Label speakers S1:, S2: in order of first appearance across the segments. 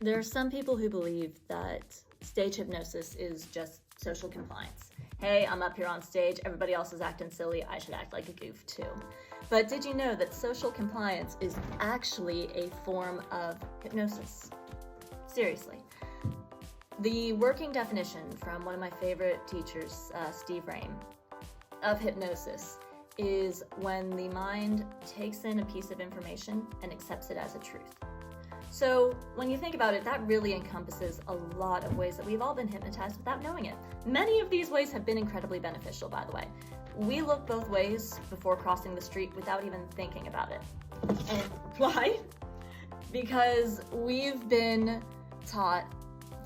S1: There are some people who believe that stage hypnosis is just social compliance. Hey, I'm up here on stage, everybody else is acting silly, I should act like a goof too. But did you know that social compliance is actually a form of hypnosis? Seriously. The working definition from one of my favorite teachers, Steve Rain, of hypnosis is when the mind takes in a piece of information and accepts it as a truth. So when you think about it, that really encompasses a lot of ways that we've all been hypnotized without knowing it. Many of these ways have been incredibly beneficial, by the way. We look both ways before crossing the street without even thinking about it. And why? Because we've been taught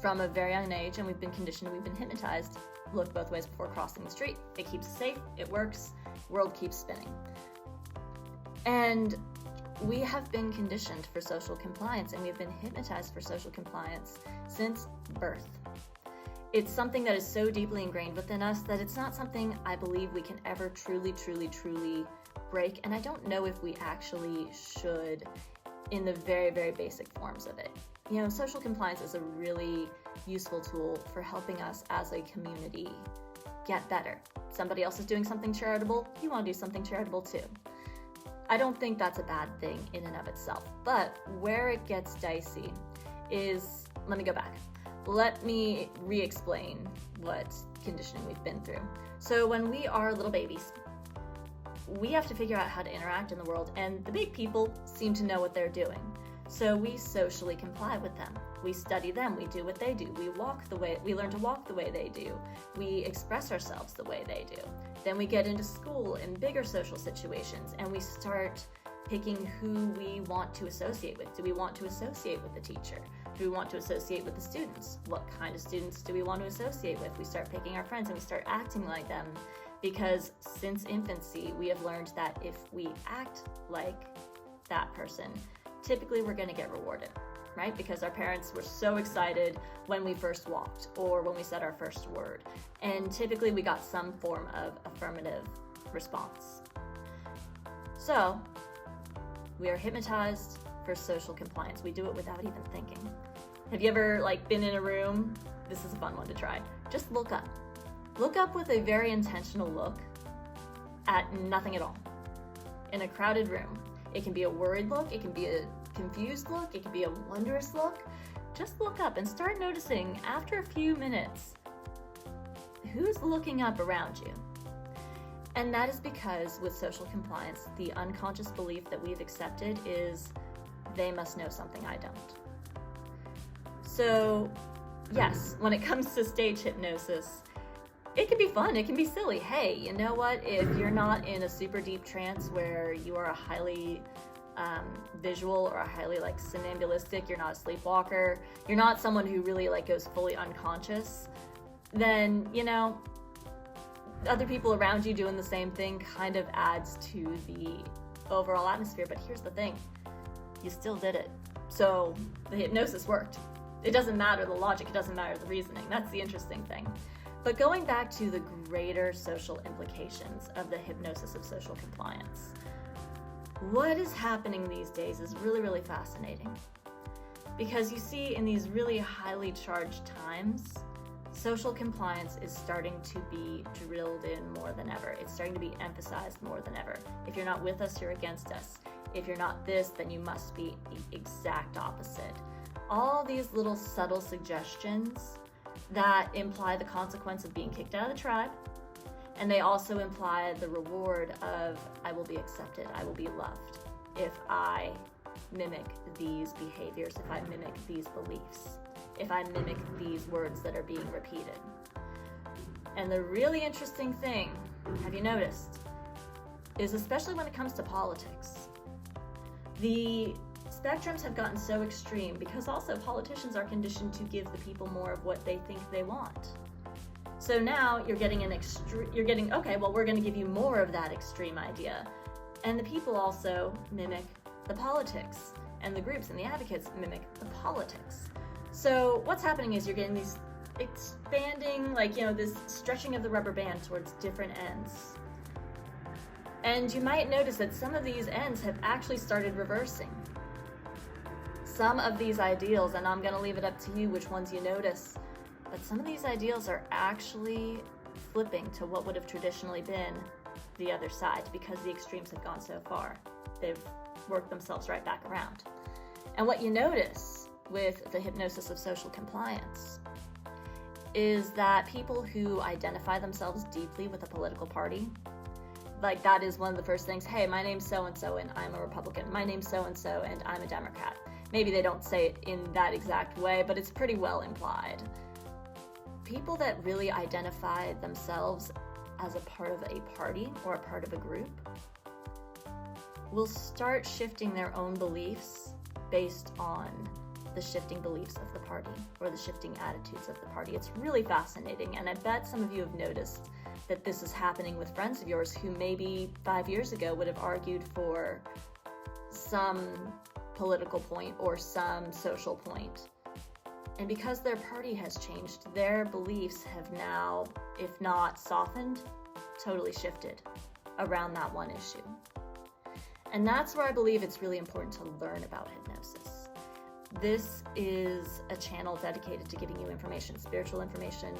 S1: from a very young age, and we've been conditioned, we've been hypnotized, look both ways before crossing the street. It keeps us safe, it works, world keeps spinning. And we have been conditioned for social compliance, and we've been hypnotized for social compliance since birth. It's something that is so deeply ingrained within us that it's not something I believe we can ever truly break, and I don't know if we actually should in the very, very basic forms of it. You know, social compliance is a really useful tool for helping us as a community get better. Somebody else is doing something charitable, you want to do something charitable too. I don't think that's a bad thing in and of itself, but where it gets dicey is, let me go back. Let me re-explain what conditioning we've been through. So when we are little babies, we have to figure out how to interact in the world, and the big people seem to know what they're doing. So we socially comply with them. We study them, we do what they do. We learn to walk the way they do. We express ourselves the way they do. Then we get into school in bigger social situations, and we start picking who we want to associate with. Do we want to associate with the teacher? Do we want to associate with the students? What kind of students do we want to associate with? We start picking our friends and we start acting like them, because since infancy, we have learned that if we act like that person, typically we're going to get rewarded, right? Because our parents were so excited when we first walked or when we said our first word. And typically we got some form of affirmative response. So we are hypnotized for social compliance. We do it without even thinking. Have you ever been in a room? This is a fun one to try. Just look up. Look up with a very intentional look at nothing at all in a crowded room. It can be a worried look, it can be a confused look, it can be a wondrous look. Just look up and start noticing after a few minutes who's looking up around you. And that is because with social compliance, the unconscious belief that we've accepted is they must know something I don't. So yes, when it comes to stage hypnosis, it can be fun, it can be silly. Hey, you know what? If you're not in a super deep trance where you are a highly visual or a highly somnambulistic, you're not a sleepwalker, you're not someone who really goes fully unconscious, then, other people around you doing the same thing kind of adds to the overall atmosphere. But here's the thing, you still did it. So the hypnosis worked. It doesn't matter the logic, it doesn't matter the reasoning. That's the interesting thing. But going back to the greater social implications of the hypnosis of social compliance, what is happening these days is really fascinating. Because you see, in these really highly charged times, social compliance is starting to be drilled in more than ever. It's starting to be emphasized more than ever. If you're not with us, you're against us. If you're not this, then you must be the exact opposite. All these little subtle suggestions that imply the consequence of being kicked out of the tribe, and they also imply the reward of I will be accepted, I will be loved if I mimic these behaviors, if I mimic these beliefs, if I mimic these words that are being repeated. And the really interesting thing, have you noticed, is especially when it comes to politics, the spectrums have gotten so extreme because also politicians are conditioned to give the people more of what they think they want. So now you're getting okay, well, we're going to give you more of that extreme idea. And the people also mimic the politics, and the groups and the advocates mimic the politics. So what's happening is you're getting these expanding, this stretching of the rubber band towards different ends. And you might notice that some of these ends have actually started reversing. some of these ideals, and I'm going to leave it up to you which ones you notice, but some of these ideals are actually flipping to what would have traditionally been the other side because the extremes have gone so far. They've worked themselves right back around. And what you notice with the hypnosis of social compliance is that people who identify themselves deeply with a political party, like that is one of the first things, hey, my name's so-and-so and I'm a Republican. My name's so-and-so and I'm a Democrat. Maybe they don't say it in that exact way, but it's pretty well implied. People that really identify themselves as a part of a party or a part of a group will start shifting their own beliefs based on the shifting beliefs of the party or the shifting attitudes of the party. It's really fascinating, and I bet some of you have noticed that this is happening with friends of yours who maybe 5 years ago would have argued for some political point or some social point. And because their party has changed, their beliefs have now, if not softened, totally shifted around that one issue. And that's where I believe it's really important to learn about hypnosis. This is a channel dedicated to giving you information, spiritual information,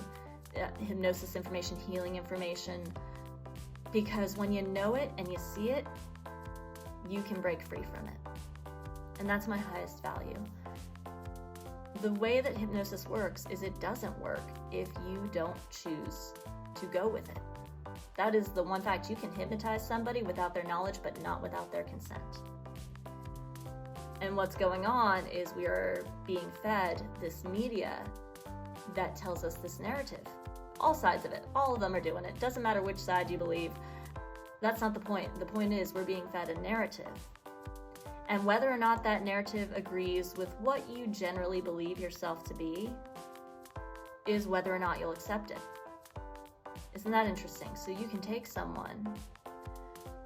S1: hypnosis information, healing information, because when you know it and you see it, you can break free from it. And that's my highest value. The way that hypnosis works is it doesn't work if you don't choose to go with it. That is the one fact. You can hypnotize somebody without their knowledge, but not without their consent. And what's going on is we are being fed this media that tells us this narrative. All sides of it. All of them are doing it. Doesn't matter which side you believe. That's not the point. The point is we're being fed a narrative. And whether or not that narrative agrees with what you generally believe yourself to be is whether or not you'll accept it. Isn't that interesting? So you can take someone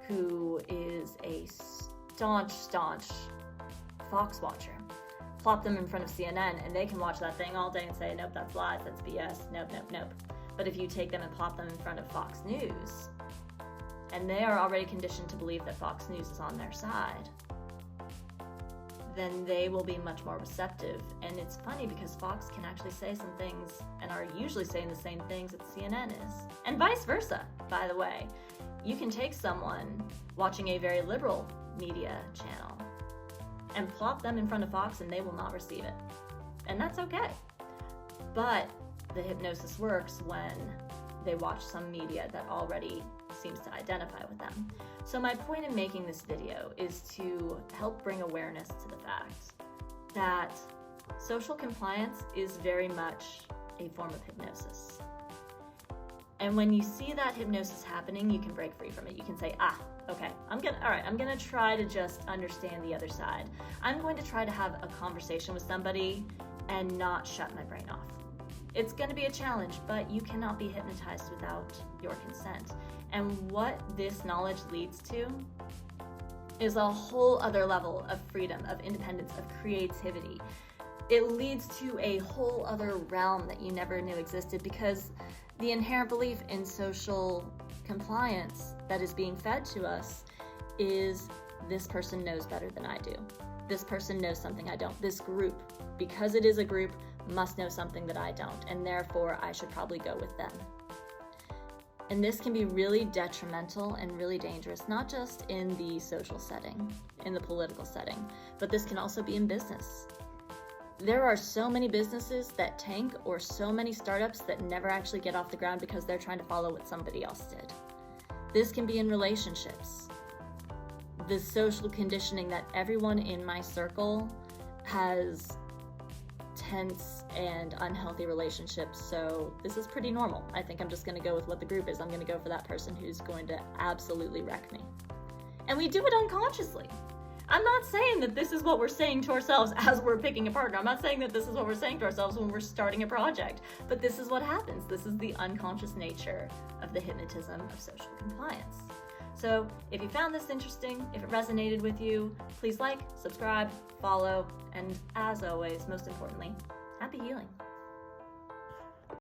S1: who is a staunch Fox watcher, plop them in front of CNN, and they can watch that thing all day and say, nope, that's lies, that's BS, nope. But if you take them and plop them in front of Fox News, and they are already conditioned to believe that Fox News is on their side, then they will be much more receptive. And it's funny because Fox can actually say some things and are usually saying the same things that CNN is. And vice versa, by the way. You can take someone watching a very liberal media channel and plop them in front of Fox and they will not receive it. And that's okay. But the hypnosis works when they watch some media that already seems to identify with them. So my point in making this video is to help bring awareness to the fact that social compliance is very much a form of hypnosis. And when you see that hypnosis happening, you can break free from it. You can say, okay, I'm gonna try to just understand the other side. I'm going to try to have a conversation with somebody and not shut my brain off. It's gonna be a challenge, but you cannot be hypnotized without your consent. And what this knowledge leads to is a whole other level of freedom, of independence, of creativity. It leads to a whole other realm that you never knew existed, because the inherent belief in social compliance that is being fed to us is this person knows better than I do. This person knows something I don't. This group, because it is a group, must know something that I don't, and therefore I should probably go with them. And this can be really detrimental and really dangerous, not just in the social setting, in the political setting, but this can also be in business. There are so many businesses that tank, or so many startups that never actually get off the ground because they're trying to follow what somebody else did. This can be in relationships. The social conditioning that everyone in my circle has tense and unhealthy relationships, so this is pretty normal. I think I'm just going to go with what the group is. I'm going to go for that person who's going to absolutely wreck me. And we do it unconsciously. I'm not saying that this is what we're saying to ourselves as we're picking a partner. I'm not saying that this is what we're saying to ourselves when we're starting a project, but this is what happens. This is the unconscious nature of the hypnotism of social compliance. So if you found this interesting, if it resonated with you, please like, subscribe, follow, and as always, most importantly, happy healing.